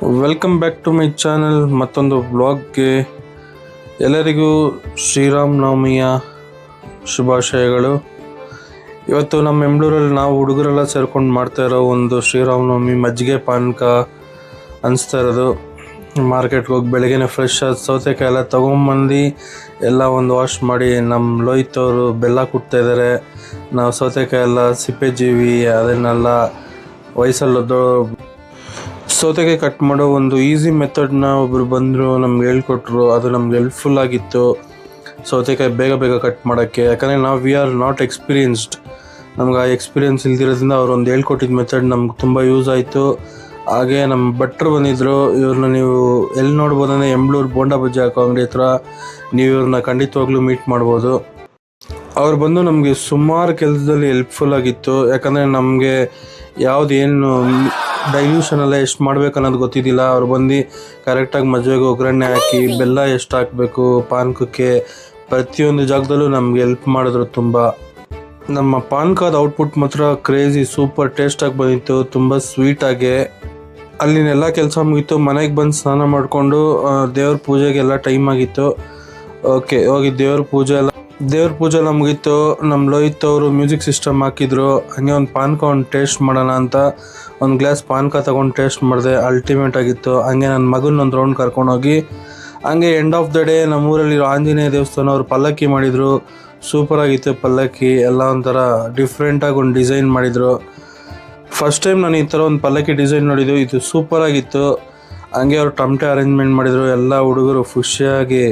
Welcome back to my channel. ಮತ್ತೊಂದು ಬ್ಲಾಗ್ಗೆ ಎಲ್ಲರಿಗೂ ಶ್ರೀರಾಮನವಮಿಯ ಶುಭಾಶಯಗಳು. ಇವತ್ತು ನಮ್ಮ ಎಂಬ್ಳೂರಲ್ಲಿ ನಾವು ಹುಡುಗರೆಲ್ಲ ಸೇರ್ಕೊಂಡು ಮಾಡ್ತಾ ಇರೋ ಒಂದು ಶ್ರೀರಾಮನವಮಿ ಮಜ್ಜಿಗೆ ಪಾನಕ ಅನಿಸ್ತಾ ಇರೋದು. ಮಾರ್ಕೆಟ್ಗೆ ಹೋಗಿ ಬೆಳಗ್ಗೆನೆ ಫ್ರೆಶ್ ಆದ ಸೌತೆಕಾಯಿ ಎಲ್ಲ ತೊಗೊಂಬಂದು ಎಲ್ಲ ಒಂದು ವಾಶ್ ಮಾಡಿ ನಮ್ಮ ಲೋಯ್ತವರು ಬೆಲ್ಲ ಕುಟ್ತಾ ಇದ್ದಾರೆ. ನಾವು ಸೌತೆಕಾಯಿ ಎಲ್ಲ ಸಿಪ್ಪೆ ಜೀವಿ ಅದನ್ನೆಲ್ಲ ವಯಸ್ಸಲ್ಲದು ಸೌತೆಕಾಯಿ ಕಟ್ ಮಾಡೋ ಒಂದು ಈಸಿ ಮೆಥಡ್ನ ಒಬ್ಬರು ಬಂದರು ನಮ್ಗೆ ಹೇಳ್ಕೊಟ್ರು. ಅದು ನಮ್ಗೆ ಹೆಲ್ಪ್ಫುಲ್ ಆಗಿತ್ತು ಸೌತೆಕಾಯಿ ಬೇಗ ಬೇಗ ಕಟ್ ಮಾಡೋಕ್ಕೆ. ಯಾಕಂದರೆ ನಾವು ವಿ ಆರ್ ನಾಟ್ ಎಕ್ಸ್ಪೀರಿಯನ್ಸ್ಡ್, ನಮ್ಗೆ ಆ ಎಕ್ಸ್ಪೀರಿಯನ್ಸ್ ಇಲ್ದಿರೋದ್ರಿಂದ ಅವ್ರು ಒಂದು ಹೇಳ್ಕೊಟ್ಟಿದ್ದ ಮೆಥಡ್ ನಮ್ಗೆ ತುಂಬ ಯೂಸ್ ಆಯಿತು. ಹಾಗೆ ನಮ್ಮ ಭಟ್ರು ಬಂದಿದ್ದರು. ಇವ್ರನ್ನ ನೀವು ಎಲ್ಲಿ ನೋಡ್ಬೋದು ಅಂದರೆ ಎಂಬ್ಳೂರು ಬೋಂಡಾ ಬಜ್ಜಿ ಹಾಕೋ ಅಂಗಡಿ ಹತ್ರ ನೀವು ಇವ್ರನ್ನ ಖಂಡಿತವಾಗ್ಲೂ ಮೀಟ್ ಮಾಡ್ಬೋದು. ಅವ್ರು ಬಂದು ನಮಗೆ ಸುಮಾರು ಕೆಲಸದಲ್ಲಿ ಹೆಲ್ಪ್ಫುಲ್ ಆಗಿತ್ತು. ಯಾಕಂದರೆ ನಮಗೆ ಏನು ಡೈಲ್ಯೂಷನ್ ಎಲ್ಲ ಎಷ್ಟು ಮಾಡ್ಬೇಕು ಅನ್ನೋದು ಗೊತ್ತಿದ್ದಿಲ್ಲ. ಅವ್ರು ಬಂದು ಕರೆಕ್ಟಾಗಿ ಮದುವೆಗೆ ಒಗ್ಗರಣೆ ಹಾಕಿ ಬೆಲ್ಲ ಎಷ್ಟು ಹಾಕಬೇಕು ಪಾನಕಕ್ಕೆ ಪ್ರತಿಯೊಂದು ಜಾಗದಲ್ಲೂ ನಮ್ಗೆ ಹೆಲ್ಪ್ ಮಾಡಿದ್ರು ತುಂಬ. ನಮ್ಮ ಪಾನಕದ ಔಟ್ಪುಟ್ ಮಾತ್ರ ಕ್ರೇಜಿ ಸೂಪರ್ ಟೇಸ್ಟಾಗಿ ಬಂದಿತ್ತು, ತುಂಬ ಸ್ವೀಟಾಗೆ. ಅಲ್ಲಿನೆಲ್ಲ ಕೆಲಸ ಮುಗೀತು, ಮನೆಗೆ ಬಂದು ಸ್ನಾನ ಮಾಡಿಕೊಂಡು ದೇವ್ರ ಪೂಜೆಗೆಲ್ಲ ಟೈಮ್ ಆಗಿತ್ತು. ಓಕೆ ಹೋಗಿ ದೇವ್ರ ಪೂಜೆ ಎಲ್ಲ ಮುಗೀತು. ನಮ್ಮ ಲೋಹಿತ್ ಅವರು ಮ್ಯೂಸಿಕ್ ಸಿಸ್ಟಮ್ ಹಾಕಿದ್ರು. ಹಂಗೆ ಒಂದು ಪಾನಕ ಒಂದು ಟೇಸ್ಟ್ ಮಾಡೋಣ ಅಂತ ಒಂದು ಗ್ಲಾಸ್ ಪಾನಕ ತೊಗೊಂಡು ಟೇಸ್ಟ್ ಮಾಡಿದೆ. ಅಲ್ಟಿಮೇಟ್ ಆಗಿತ್ತು. ಹಂಗೆ ನನ್ನ ಮಗನ ಒಂದು ರೌಂಡ್ ಕರ್ಕೊಂಡೋಗಿ ಹಂಗೆ ಎಂಡ್ ಆಫ್ ದ ಡೇ ನಮ್ಮೂರಲ್ಲಿರೋ ಆಂಜನೇಯ ದೇವಸ್ಥಾನ ಅವ್ರು ಪಲ್ಲಕ್ಕಿ ಮಾಡಿದರು. ಸೂಪರಾಗಿತ್ತು ಪಲ್ಲಕ್ಕಿ ಎಲ್ಲ, ಒಂಥರ ಡಿಫ್ರೆಂಟಾಗಿ ಒಂದು ಡಿಸೈನ್ ಮಾಡಿದರು. ಫಸ್ಟ್ ಟೈಮ್ ನಾನು ಈ ಥರ ಒಂದು ಪಲ್ಲಕ್ಕಿ ಡಿಸೈನ್ ನೋಡಿದ್ದು, ಇದು ಸೂಪರಾಗಿತ್ತು. ಹಂಗೆ ಅವ್ರು ಟಮಟೆ ಅರೇಂಜ್ಮೆಂಟ್ ಮಾಡಿದರು. ಎಲ್ಲ ಹುಡುಗರು ಖುಷಿಯಾಗಿ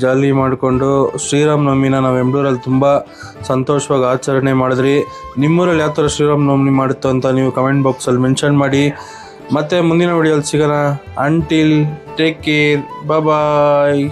ಜಾಲಿ ಮಾಡಿಕೊಂಡು ಶ್ರೀರಾಮನವಮಿನ ನಾವು ಎಂಬ್ಳೂರಲ್ಲಿ ತುಂಬ ಸಂತೋಷವಾಗಿ ಆಚರಣೆ ಮಾಡಿದ್ರಿ. ನಿಮ್ಮೂರಲ್ಲಿ ಯಾವ ಥರ ಶ್ರೀರಾಮನವಮಿ ಮಾಡುತ್ತೋ ಅಂತ ನೀವು ಕಮೆಂಟ್ ಬಾಕ್ಸಲ್ಲಿ ಮೆನ್ಷನ್ ಮಾಡಿ. ಮತ್ತು ಮುಂದಿನ ವಿಡಿಯೋಲಿ ಸಿಗೋಣ. ಅಂಟಿಲ್ ಟೇಕ್ ಕೇರ್, ಬಾಯ್.